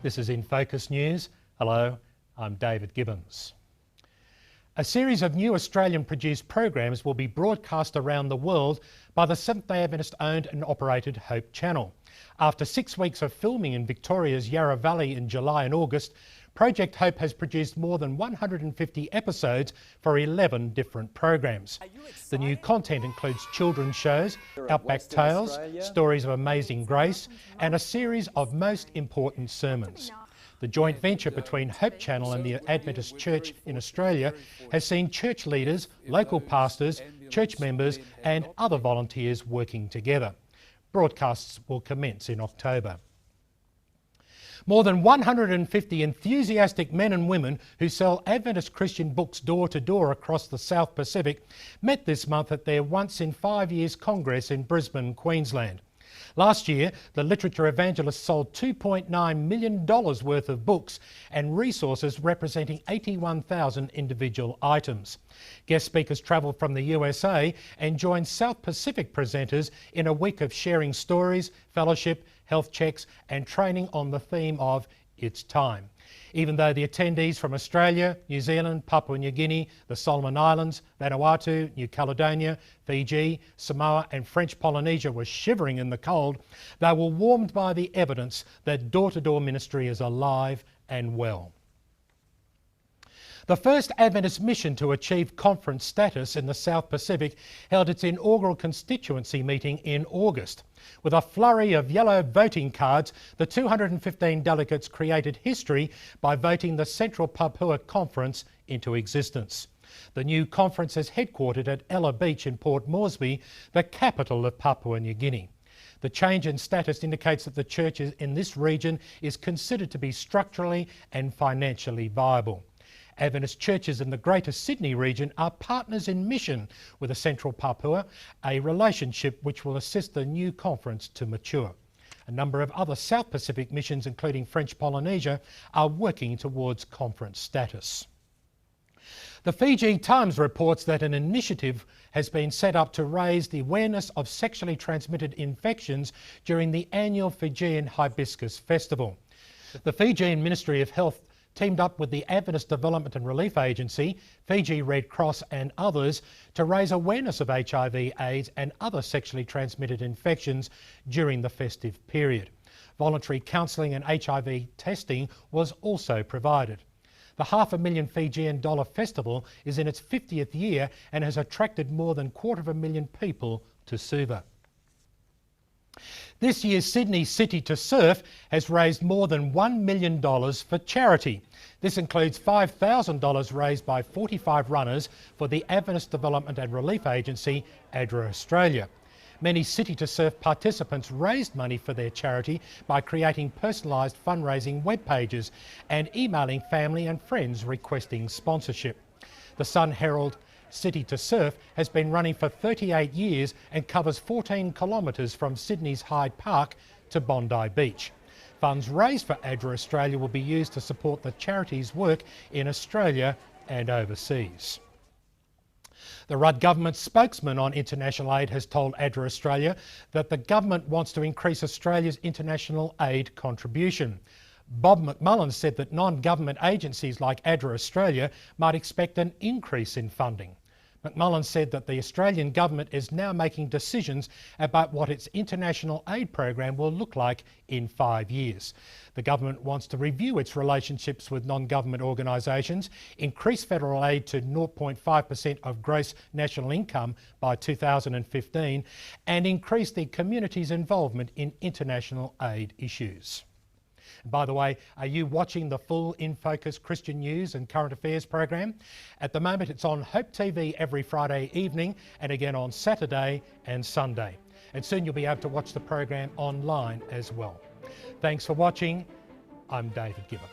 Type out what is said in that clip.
This is InFocus News. Hello, I'm David Gibbons. A series of new Australian-produced programs will be broadcast around the world by the Seventh-day Adventist-owned and operated Hope Channel. After 6 weeks of filming in Victoria's Yarra Valley in July and August, Project Hope has produced more than 150 episodes for 11 different programs. The new content includes children's shows, Outback Tales, Stories of Amazing Grace, and a series of most important sermons. The joint venture between Hope Channel and the Adventist Church in Australia has seen church leaders, local pastors, church members and other volunteers working together. Broadcasts will commence in October. More than 150 enthusiastic men and women who sell Adventist Christian books door to door across the South Pacific met this month at their once in 5 years Congress in Brisbane, Queensland. Last year, the literature evangelists sold $2.9 million worth of books and resources representing 81,000 individual items. Guest speakers travelled from the USA and joined South Pacific presenters in a week of sharing stories, fellowship, health checks and training on the theme of It's Time. Even though the attendees from Australia, New Zealand, Papua New Guinea, the Solomon Islands, Vanuatu, New Caledonia, Fiji, Samoa and French Polynesia were shivering in the cold, they were warmed by the evidence that door-to-door ministry is alive and well. The first Adventist mission to achieve conference status in the South Pacific held its inaugural constituency meeting in August. With a flurry of yellow voting cards, the 215 delegates created history by voting the Central Papua Conference into existence. The new conference is headquartered at Ella Beach in Port Moresby, the capital of Papua New Guinea. The change in status indicates that the church in this region is considered to be structurally and financially viable. Adventist churches in the Greater Sydney region are partners in mission with the Central Papua, a relationship which will assist the new conference to mature. A number of other South Pacific missions, including French Polynesia, are working towards conference status. The Fiji Times reports that an initiative has been set up to raise the awareness of sexually transmitted infections during the annual Fijian Hibiscus Festival. The Fijian Ministry of Health teamed up with the Adventist Development and Relief Agency, Fijian Red Cross and others to raise awareness of HIV-AIDS and other sexually transmitted infections during the festive period. Voluntary counselling and HIV testing was also provided. The $500,000 Fijian dollar festival is in its 50th year and has attracted more than 250,000 people to Suva. This year's Sydney City to Surf has raised more than $1 million for charity. This includes $5,000 raised by 45 runners for the Adventist Development and Relief Agency, ADRA Australia. Many City to Surf participants raised money for their charity by creating personalised fundraising web pages and emailing family and friends requesting sponsorship. The Sun Herald City to Surf has been running for 38 years and covers 14 kilometres from Sydney's Hyde Park to Bondi Beach. Funds raised for ADRA Australia will be used to support the charity's work in Australia and overseas. The Rudd government spokesman on international aid has told ADRA Australia that the government wants to increase Australia's international aid contribution. Bob McMullan said that non-government agencies like ADRA Australia might expect an increase in funding. McMullan said that the Australian government is now making decisions about what its international aid program will look like in 5 years. The government wants to review its relationships with non-government organisations, increase federal aid to 0.5% of gross national income by 2015, and increase the community's involvement in international aid issues. By the way, are you watching the full InFocus Christian News and Current Affairs program? At the moment it's on Hope TV every Friday evening and again on Saturday and Sunday. And soon you'll be able to watch the program online as well. Thanks for watching. I'm David Gibbons.